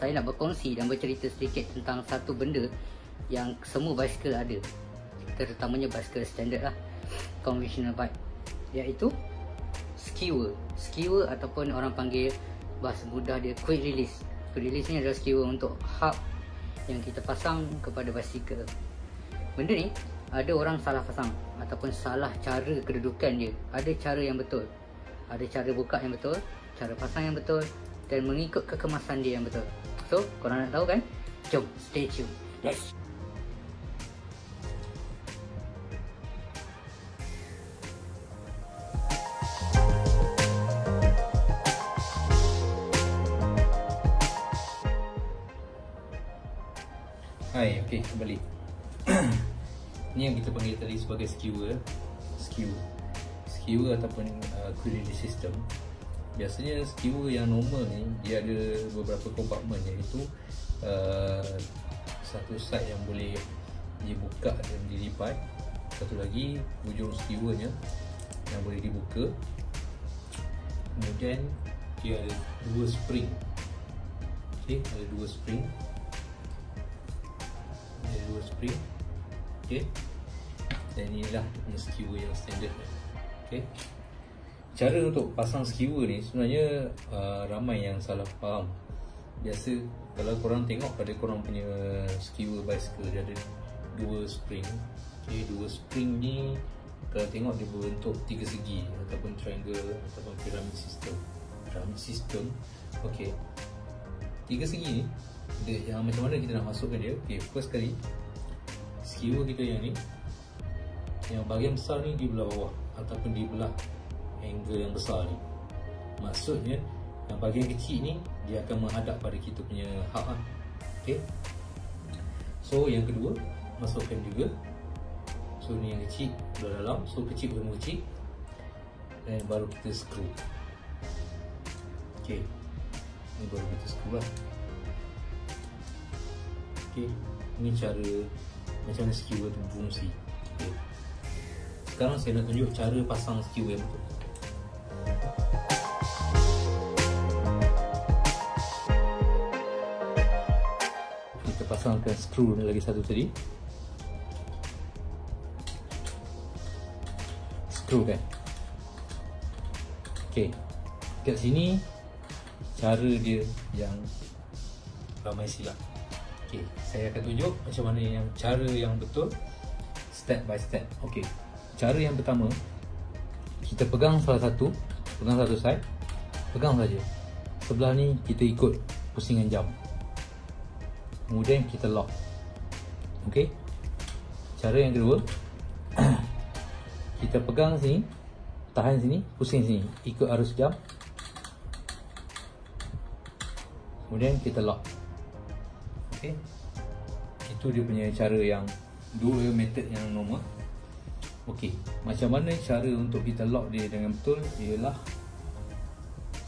saya nak berkongsi dan bercerita sedikit tentang satu benda yang semua basikal ada, terutamanya basikal standard lah, conventional bike, iaitu skewer. Skewer ataupun orang panggil bahasa mudah dia quick release. Quick release ni adalah skewer untuk hub yang kita pasang kepada basikal. Benda ni ada orang salah pasang ataupun salah cara kedudukan dia. Ada cara yang betul, ada cara buka yang betul, cara pasang yang betul, dan mengikut kekemasan dia yang betul. So, korang nak tahu kan? Jom, stay tune. Let's. Hai, okey, kembali. Ni yang kita panggil tadi sebagai skewer. Skewer ataupun quick release system. Biasanya skewer yang normal ni dia ada beberapa kompartmen, iaitu satu side yang boleh dibuka dan dilipat, satu lagi hujung skewernya yang boleh dibuka, kemudian dia ada dua spring. Okey, ada dua spring. Okey, dan inilah punya skewer yang standard. Okey, cara untuk pasang skewer ni sebenarnya ramai yang salah faham. Biasa kalau korang tengok pada korang punya skewer bicycle, dia ada dua spring. Okey, dua spring ni kalau tengok dia berbentuk tiga segi ataupun triangle ataupun pyramid system. Okey, tiga segi ni dia, yang macam mana kita nak masukkan dia. Okey, first kali skewer kita yang ni, yang bahagian besar ni di belah bawah ataupun di belah angle yang besar ni. Maksudnya yang bahagian kecil ni dia akan menghadap pada kita punya hub lah. Okey, so yang kedua masukkan juga. So ni yang kecil belah dalam, so kecil betul kecil, dan baru kita screw. Okey, ni baru kita screw lah. Okey, ini cara macam mana skewer tu berfungsi. Okay. Sekarang saya nak tunjuk cara pasang skewer yang betul. Kita pasangkan skru ni lagi satu tadi. Skru kan. Okey, kat sini cara dia yang ramai silap. Okey, saya akan tunjuk macam mana yang cara yang betul, step by step. Okey, cara yang pertama, kita pegang salah satu, pegang satu side, pegang saja. Sebelah ni kita ikut pusingan jam, kemudian kita lock. Okey, cara yang kedua, kita pegang sini, tahan sini, pusing sini, ikut arus jam, kemudian kita lock. Okay. Itu dia punya cara yang dua method yang normal. Okey, macam mana cara untuk kita lock dia dengan betul ialah,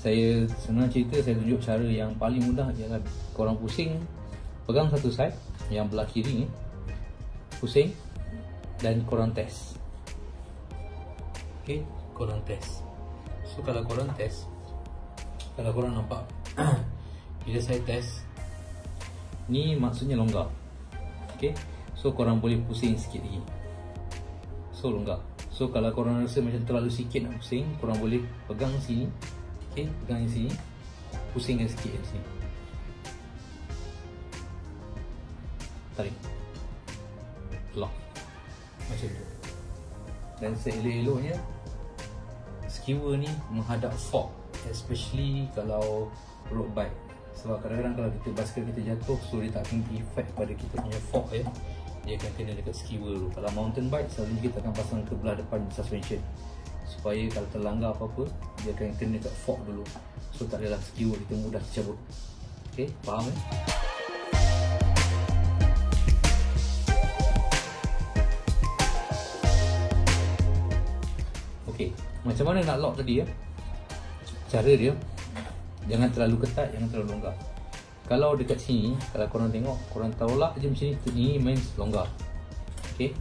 saya senang cerita, saya tunjuk cara yang paling mudah ialah korang pusing, pegang satu side yang belah kiri ni, pusing dan korang test. Okey, korang test. So kalau korang test, kalau korang nampak bila saya test ni maksudnya longgar. Okey, so korang boleh pusing sikit lagi, so longgar. So kalau korang rasa macam terlalu sikit nak pusing, korang boleh pegang sini. Okey, pegang yang sini, pusingkan sikit yang sini, tarik, lock, macam tu. Dan seelok-eloknya skewer ni menghadap fork, especially kalau road bike. Sebab kadang-kadang kalau kita basikal kita jatuh, so dia tak akan efek pada kita punya fork ya. Dia akan kena dekat skewer dulu. Kalau mountain bike, selalunya kita akan pasang ke belah depan suspension, supaya kalau terlanggar apa-apa, dia akan kena dekat fork dulu. So tak adalah skewer kita mudah tercabut. Okay, faham kan? Okay, macam mana nak lock tadi ya? Cara dia, jangan terlalu ketat, jangan terlalu longgar. Kalau dekat sini, kalau korang tengok, korang tolak je macam ni, ini means longgar. Okay,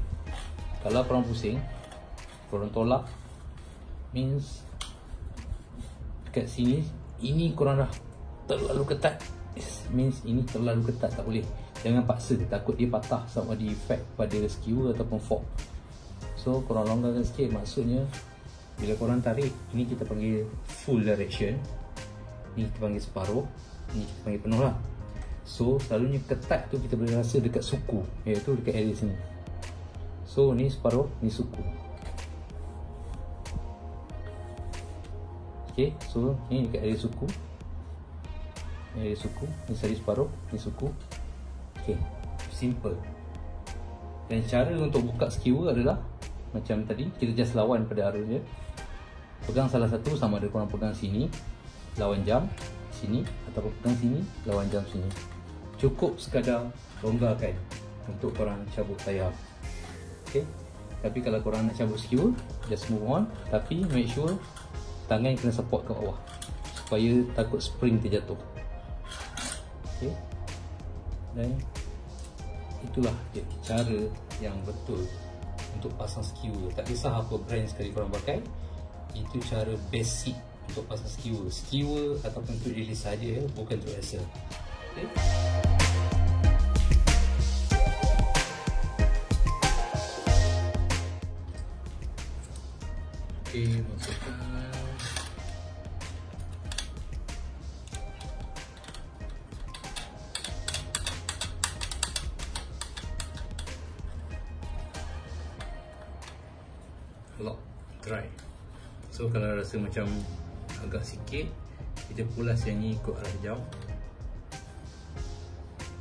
kalau korang pusing, korang tolak means dekat sini, ini korang dah terlalu ketat, means ini terlalu ketat, tak boleh. Jangan paksa, takut dia patah sama ada efek pada skewer ataupun fork. So korang longgarkan sikit, maksudnya bila korang tarik, ini kita panggil full direction, ni kita panggil separuh, ni kita panggil penuh lah. So selalunya ketat tu kita boleh rasa dekat suku, iaitu dekat area sini. So ni separuh, ni suku. Okay, so ni dekat area suku, ni sari separuh, ni suku. Okay, simple. Dan cara untuk buka skewer adalah macam tadi, kita just lawan pada arus dia. Pegang salah satu, sama ada korang pegang sini, lawan jam sini, ataupun pegang sini, lawan jam sini. Cukup sekadar longgarkan untuk korang cabut tayar. Okay, tapi kalau korang nak cabut skewer, just move on. Tapi make sure tangan kena support ke bawah, supaya takut spring terjatuh. Okay, dan itulah cara yang betul untuk pasang skewer. Tak kisah apa brand sekali korang pakai, itu cara basic untuk pasang skewer. Skewer ataupun untuk release saja, bukan untuk axle. Okay. Okay, masukkan lock dry. So kalau rasa macam agak sikit, kita pulas yang ni ikut arah jam.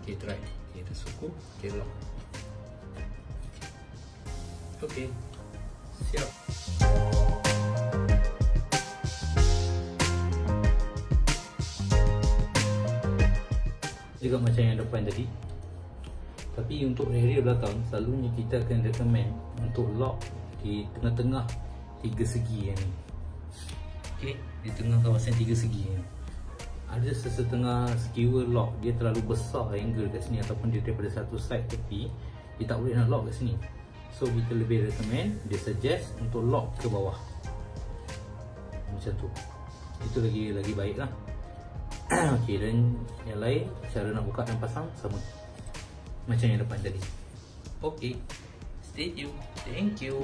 Okay, dry. Okay, kita suku. Okay, lock. Okay, siap. Juga macam yang depan tadi, tapi untuk area belakang selalunya kita akan recommend untuk lock di tengah-tengah tiga segi yang ni. Okay, di tengah kawasan tiga segi ni. Ada sesetengah skewer lock dia terlalu besar angle kat sini, ataupun dia daripada satu side tepi, dia tak boleh nak lock kat sini. So kita lebih recommend, dia suggest untuk lock ke bawah macam tu. Itu lagi baik lah. Okay, dan yang lain, cara nak buka dan pasang sama macam yang depan tadi. Okay, stay tuned. Thank you.